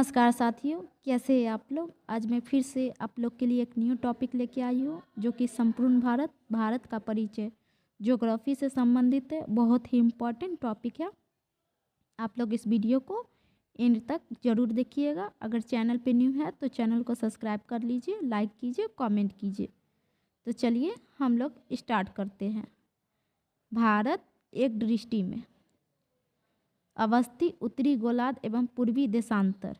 नमस्कार साथियों, कैसे हैं आप लोग। आज मैं फिर से आप लोग के लिए एक न्यू टॉपिक लेके आई हूँ जो कि संपूर्ण भारत का परिचय ज्योग्राफी से संबंधित है। बहुत ही इम्पोर्टेंट टॉपिक है। आप लोग इस वीडियो को एंड तक ज़रूर देखिएगा। अगर चैनल पे न्यू है तो चैनल को सब्सक्राइब कर लीजिए, लाइक कीजिए, कमेंट कीजिए। तो चलिए हम लोग स्टार्ट करते हैं। भारत एक दृष्टि में अवस्थित उत्तरी गोलार्ध एवं पूर्वी देशांतर।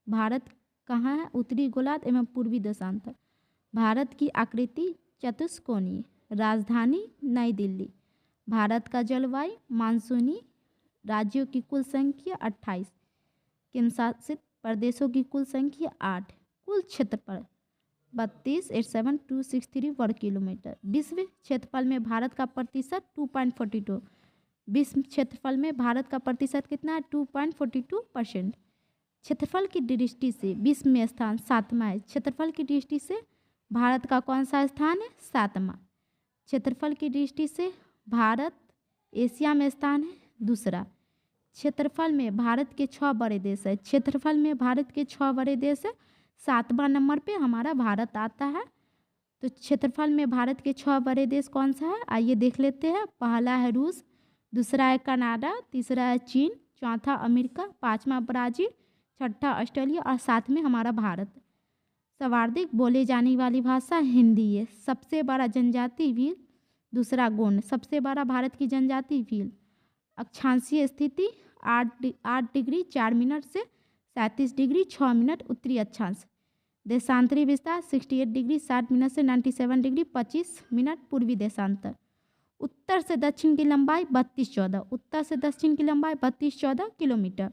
भारत कहाँ है? उत्तरी गोलार्ध एवं पूर्वी देशांतर। भारत की आकृति चतुष्कोणीय। राजधानी नई दिल्ली। भारत का जलवायु मानसूनी। राज्यों की कुल संख्या 28। केंद्र शासित प्रदेशों की कुल संख्या 8। कुल क्षेत्रफल 32,87,263 वर्ग किलोमीटर। विश्व क्षेत्रफल में भारत का प्रतिशत 2.42। विश्व क्षेत्रफल में भारत का प्रतिशत कितना है? 2.42%। क्षेत्रफल की दृष्टि से विश्व में स्थान 7वां है। क्षेत्रफल की दृष्टि से भारत का कौन सा स्थान है? 7वां। क्षेत्रफल की दृष्टि से भारत एशिया में स्थान है 2। क्षेत्रफल में भारत के 6 बड़े देश है। क्षेत्रफल में भारत के 6 बड़े देश है। 7वां नंबर पे हमारा भारत आता है। तो क्षेत्रफल में भारत के 6 बड़े देश कौन सा है? आइए देख लेते हैं। पहला है रूस, दूसरा है कनाडा, तीसरा है चीन, चौथा अमेरिका, 5वां ब्राज़ील, 6ठा ऑस्ट्रेलिया और 7वें हमारा भारत। सर्वाधिक बोले जाने वाली भाषा हिंदी है। सबसे बड़ा जनजाति भील, दूसरा गोंड। सबसे बड़ा भारत की जनजाति भील। अक्षांशीय स्थिति 8 डिग्री 4 मिनट से 37 डिग्री 6 मिनट उत्तरी अक्षांश। देशांतरी विस्तार 68 डिग्री 60 मिनट से 97 डिग्री 25 मिनट पूर्वी देशांतर। उत्तर से दक्षिण की लंबाई 32-14। उत्तर से दक्षिण की लंबाई 32-14 किलोमीटर।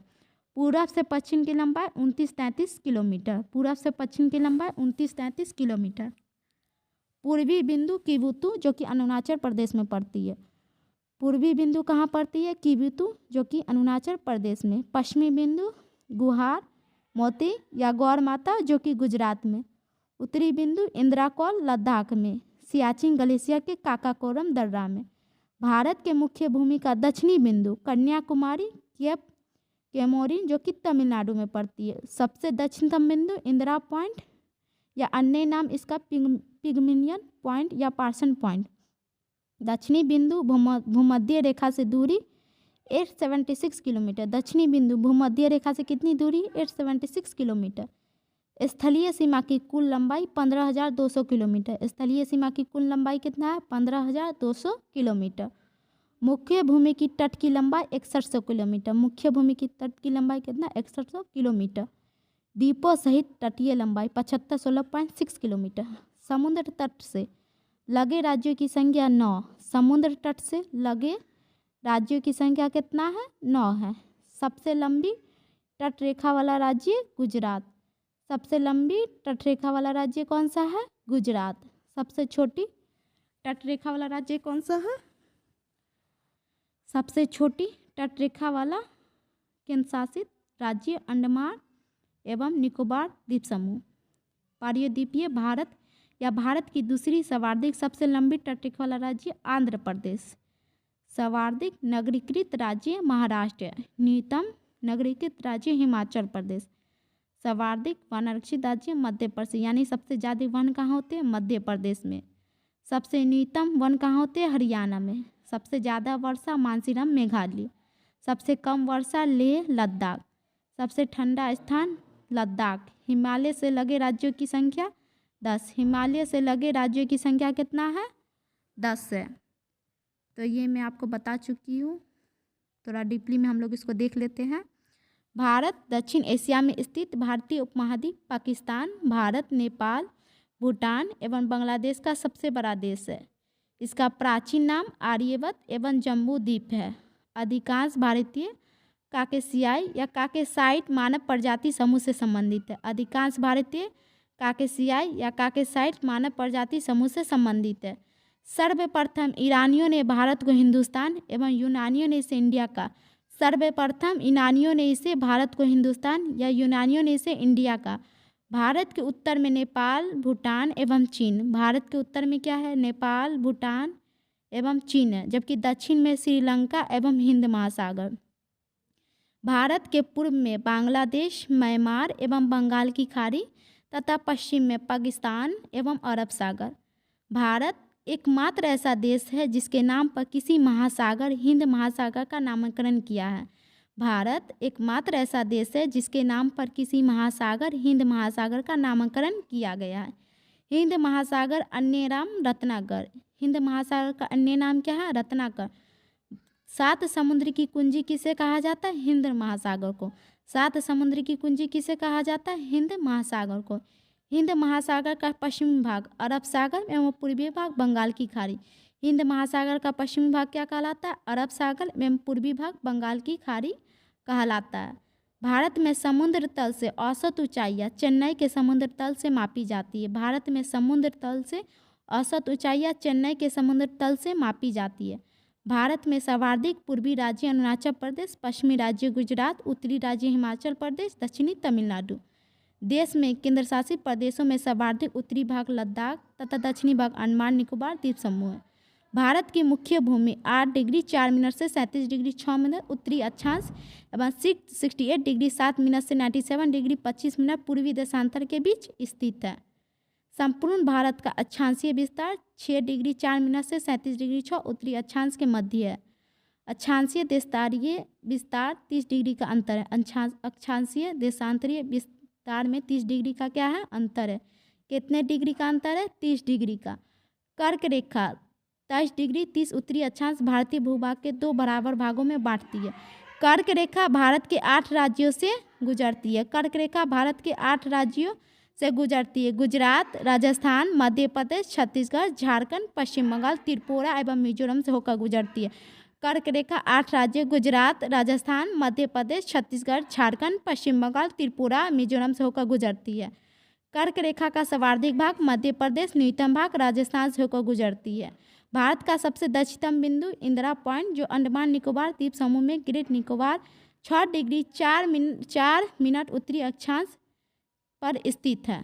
पूरब से पश्चिम की लंबाई 29-33 किलोमीटर। पूरब से पश्चिम की लंबाई 29-33 किलोमीटर। पूर्वी बिंदु किबुतु जो कि अरुणाचल प्रदेश में पड़ती है। पूर्वी बिंदु कहाँ पड़ती है? किबुतु जो कि अरुणाचल प्रदेश में। पश्चिमी बिंदु गुहार मोती या गौर माता जो कि गुजरात में। उत्तरी बिंदु इंद्राकोल लद्दाख में। सियाचिन ग्लेशियर के काकाकोरम दर्रा में। भारत के मुख्य भूमि का दक्षिणी बिंदु कन्याकुमारी केप कैमोरिन जो कि तमिलनाडु में पड़ती है। सबसे दक्षिणतम बिंदु इंदिरा पॉइंट या अन्य नाम इसका पिगमिलियन पॉइंट या पार्सन पॉइंट। दक्षिणी बिंदु भूमध्य रेखा से दूरी 876 किलोमीटर। दक्षिणी बिंदु भूमध्य रेखा से कितनी दूरी? 876 किलोमीटर। स्थलीय सीमा की कुल लंबाई 15,200 किलोमीटर। स्थलीय सीमा की कुल लंबाई कितना है? 15,200 किलोमीटर। मुख्य भूमि की तट की लंबाई 6100 किलोमीटर। मुख्य भूमि की तट की लंबाई कितना? 6100 किलोमीटर। द्वीपों सहित तटीय लंबाई 7516.6 किलोमीटर। समुद्र तट से लगे राज्यों की संख्या 9। समुद्र तट से लगे राज्यों की संख्या कितना है? 9 है। सबसे लंबी तट रेखा वाला राज्य गुजरात। सबसे लंबी तट रेखा वाला राज्य कौन सा है? गुजरात। सबसे छोटी तट रेखा वाला राज्य कौन सा है? सबसे छोटी तट रेखा वाला केंद्र शासित राज्य अंडमान एवं निकोबार द्वीप समूह। प्रायद्वीपीय भारत या भारत की दूसरी सर्वाधिक सबसे लंबी तट रेखा वाला राज्य आंध्र प्रदेश। सर्वाधिक नगरीकृत राज्य महाराष्ट्र। न्यूनतम नगरीकृत राज्य हिमाचल प्रदेश। सर्वाधिक वन आरक्षित राज्य मध्य प्रदेश, यानी सबसे ज़्यादा वन कहाँ होते हैं? मध्य प्रदेश में। सबसे न्यूनतम वन कहाँ होते हैं? हरियाणा में। सबसे ज़्यादा वर्षा मानसीराम मेघालय। सबसे कम वर्षा लेह लद्दाख। सबसे ठंडा स्थान लद्दाख। हिमालय से लगे राज्यों की संख्या 10। हिमालय से लगे राज्यों की संख्या कितना है? 10 है। तो ये मैं आपको बता चुकी हूँ। थोड़ा डीपली में हम लोग इसको देख लेते हैं। भारत दक्षिण एशिया में स्थित भारतीय उपमहाद्वीप, पाकिस्तान, भारत, नेपाल, भूटान एवं बांग्लादेश का सबसे बड़ा देश है। इसका प्राचीन नाम आर्यवत एवं जम्बू द्वीप है। अधिकांश भारतीय काकेशियाई या काकेसाइट मानव प्रजाति समूह से संबंधित है। अधिकांश भारतीय काकेशियाई या काकेसाइट मानव प्रजाति समूह से संबंधित है। सर्वप्रथम ईरानियों ने भारत को हिंदुस्तान एवं यूनानियों ने इसे इंडिया का। सर्वप्रथम यूनानियों ने इसे भारत को हिंदुस्तान या यूनानियों ने इसे इंडिया का। भारत के उत्तर में नेपाल, भूटान एवं चीन। भारत के उत्तर में क्या है? नेपाल, भूटान एवं चीन है। जबकि दक्षिण में श्रीलंका एवं हिंद महासागर। भारत के पूर्व में बांग्लादेश, म्यांमार एवं बंगाल की खाड़ी तथा पश्चिम में पाकिस्तान एवं अरब सागर। भारत एकमात्र ऐसा देश है जिसके नाम पर किसी महासागर हिंद महासागर का नामकरण किया है। भारत एकमात्र ऐसा देश है जिसके नाम पर किसी महासागर हिंद महासागर का नामकरण किया गया है। हिंद महासागर अन्य नाम रत्नाकर। हिंद महासागर का अन्य नाम क्या है? रत्नाकर। 7 समुद्र की कुंजी किसे कहा जाता है? हिंद महासागर को। 7 समुद्र की कुंजी किसे कहा जाता है? हिंद महासागर को। हिंद महासागर का पश्चिमी भाग अरब सागर एवं पूर्वी भाग बंगाल की खाड़ी। हिंद महासागर का पश्चिमी भाग क्या कहलाता है? अरब सागर एवं पूर्वी भाग बंगाल की खाड़ी कहलाता है। भारत में समुद्र तल से औसत ऊंचाइयाँ चेन्नई के समुद्र तल से मापी जाती है। भारत में समुद्र तल से औसत ऊंचाइयाँ चेन्नई के समुद्र तल से मापी जाती है। भारत में सर्वाधिक पूर्वी राज्य अरुणाचल प्रदेश, पश्चिमी राज्य गुजरात, उत्तरी राज्य हिमाचल प्रदेश, दक्षिणी तमिलनाडु। देश में केंद्र शासित प्रदेशों में सर्वाधिक उत्तरी भाग लद्दाख तथा दक्षिणी भाग अंडमान निकोबार द्वीप समूह है। भारत की मुख्य भूमि 8 डिग्री 4 मिनट से 37 डिग्री 6 मिनट उत्तरी अक्षांश एवं 68 डिग्री 7 मिनट से 97 डिग्री 25 मिनट पूर्वी देशांतर के बीच स्थित है। संपूर्ण भारत का अक्षांशीय विस्तार 6 डिग्री 4 मिनट से 37 डिग्री 6 उत्तरी अक्षांश के मध्य है। अक्षांशीय देशांतरीय विस्तार 30 डिग्री का अंतर है। अक्षांशीय देशांतरीय विस्तार में 30 डिग्री का क्या है? अंतर है। कितने डिग्री का अंतर है? 30 डिग्री का। कर्क रेखा 23 डिग्री 30 उत्तरी अक्षांश भारतीय भूभाग के 2 बराबर भागों में बांटती है। कर्क रेखा भारत के 8 राज्यों से गुजरती है। कर्क रेखा भारत के 8 राज्यों से गुजरती है। गुजरात, राजस्थान, मध्य प्रदेश, छत्तीसगढ़, झारखंड, पश्चिम बंगाल, त्रिपुरा एवं मिजोरम से होकर गुजरती है। कर्क रेखा 8 राज्य गुजरात, राजस्थान, मध्य प्रदेश, छत्तीसगढ़, झारखंड, पश्चिम बंगाल, त्रिपुरा, मिजोरम से होकर गुजरती है। कर्क रेखा का सर्वाधिक भाग मध्य प्रदेश, न्यूनतम भाग राजस्थान से होकर गुजरती है। भारत का सबसे दक्षिणतम बिंदु इंदिरा पॉइंट जो अंडमान निकोबार द्वीप समूह में ग्रेट निकोबार 6 डिग्री 4 मिनट उत्तरी अक्षांश पर स्थित है।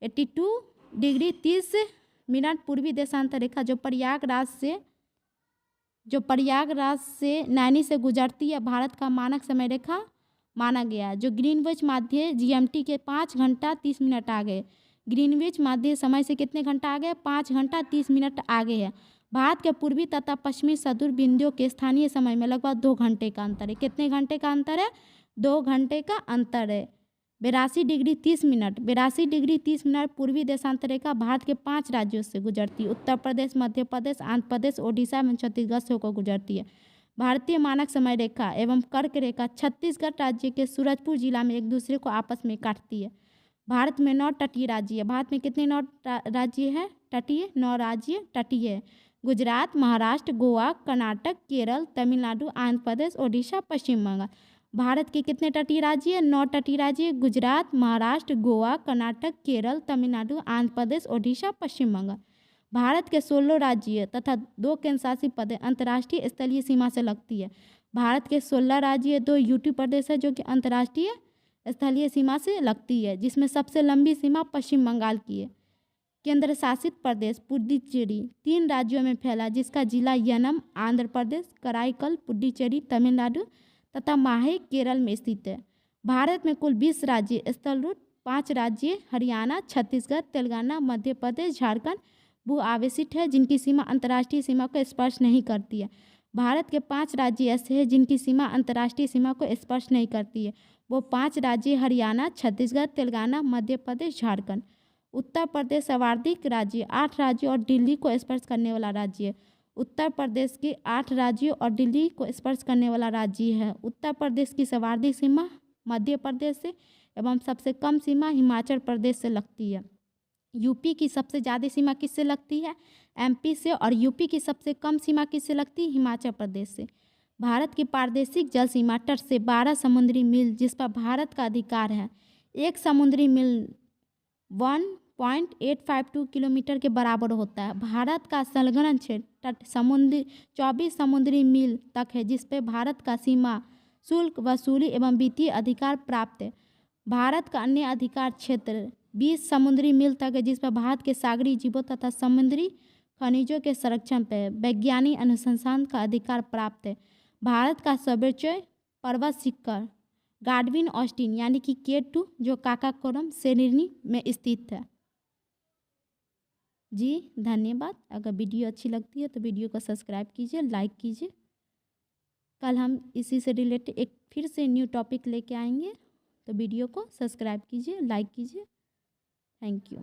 82 डिग्री 30 मिनट पूर्वी देशांतर रेखा जो प्रयागराज से नैनी से गुजरती है भारत का मानक समय रेखा माना गया है। जो ग्रीनविच माध्य जीएमटी के 5 घंटा 30 मिनट आगे। ग्रीनविच माध्य समय से कितने घंटा आगे? 5 घंटा 30 मिनट आगे है। भारत के पूर्वी तथा पश्चिमी सदूर बिंदुओं के स्थानीय समय में लगभग 2 घंटे का अंतर है। कितने घंटे का अंतर है? 2 घंटे का अंतर है। 82 डिग्री 30 मिनट 82 डिग्री 30 मिनट पूर्वी देशांतर रेखा भारत के 5 राज्यों से गुजरती है। उत्तर प्रदेश, मध्य प्रदेश, आंध्र प्रदेश, ओडिशा एवं छत्तीसगढ़ से होकर गुजरती है। भारतीय मानक समय रेखा एवं कर्क रेखा छत्तीसगढ़ राज्य के सूरजपुर जिला में एक दूसरे को आपस में काटती है। भारत में 9 तटीय राज्य है। भारत में कितने 9 राज्य हैं? तटीय 9 राज्य तटीय है। गुजरात, महाराष्ट्र, गोवा, कर्नाटक, केरल, तमिलनाडु, आंध्र प्रदेश, ओडिशा, पश्चिम बंगाल। भारत के कितने तटीय राज्य हैं? 9 तटीय राज्य गुजरात, महाराष्ट्र, गोवा, कर्नाटक, केरल, तमिलनाडु, आंध्र प्रदेश, ओडिशा, पश्चिम बंगाल। भारत के 16 राज्य तथा 2 केंद्रशासित प्रदेश अंतर्राष्ट्रीय स्थलीय सीमा से लगती है। भारत के 16 राज्य 2 यूटी प्रदेश है जो कि अंतर्राष्ट्रीय स्थलीय सीमा से लगती है, जिसमें सबसे लंबी सीमा पश्चिम बंगाल की है। केंद्र शासित प्रदेश पुडुचेरी 3 राज्यों में फैला जिसका जिला यनम आंध्र प्रदेश, कराईकल पुडुचेरी तमिलनाडु तथा माहे केरल में स्थित है। भारत में कुल 20 राज्य स्थल रूट 5 राज्य हरियाणा, छत्तीसगढ़, तेलंगाना, मध्य प्रदेश, झारखंड भू आवेशित है जिनकी सीमा अंतर्राष्ट्रीय सीमा को स्पर्श नहीं करती है। भारत के 5 राज्य ऐसे हैं जिनकी सीमा अंतर्राष्ट्रीय सीमा को स्पर्श नहीं करती है। वो 5 राज्य हरियाणा, छत्तीसगढ़, तेलंगाना, मध्य प्रदेश, झारखंड। उत्तर प्रदेश सर्वाधिक राज्य 8 राज्यों और दिल्ली को स्पर्श करने वाला राज्य है। उत्तर प्रदेश के 8 राज्यों और दिल्ली को स्पर्श करने वाला राज्य है। उत्तर प्रदेश की सर्वाधिक सीमा मध्य प्रदेश से एवं सबसे कम सीमा हिमाचल प्रदेश से लगती है। यूपी की सबसे ज़्यादा सीमा किससे लगती है? एमपी से। और यूपी की सबसे कम सीमा किससे लगती है? हिमाचल प्रदेश से। भारत की प्रादेशिक जल सीमा तट से 12 समुद्री मील जिस पर भारत का अधिकार है। एक समुद्री मील 1.852 किलोमीटर के बराबर होता है। भारत का संलग्न क्षेत्र तट 24 समुद्री मील तक है जिस पर भारत का सीमा शुल्क वसूली एवं वित्तीय अधिकार प्राप्त है। भारत का अन्य अधिकार क्षेत्र 20 समुद्री मील तक है जिस पर भारत के सागरी जीवों तथा समुद्री खनिजों के संरक्षण पर वैज्ञानिक अनुसंधान का अधिकार प्राप्त है। भारत का सर्वोच्च पर्वत शिखर गार्डविन ऑस्टिन यानी कि K2 जो काकाकोरम श्रेणी में स्थित है। जी धन्यवाद। अगर वीडियो अच्छी लगती है तो वीडियो को सब्सक्राइब कीजिए, लाइक कीजिए। कल हम इसी से रिलेटेड एक फिर से न्यू टॉपिक लेके आएंगे, तो वीडियो को सब्सक्राइब कीजिए, लाइक कीजिए। Thank you.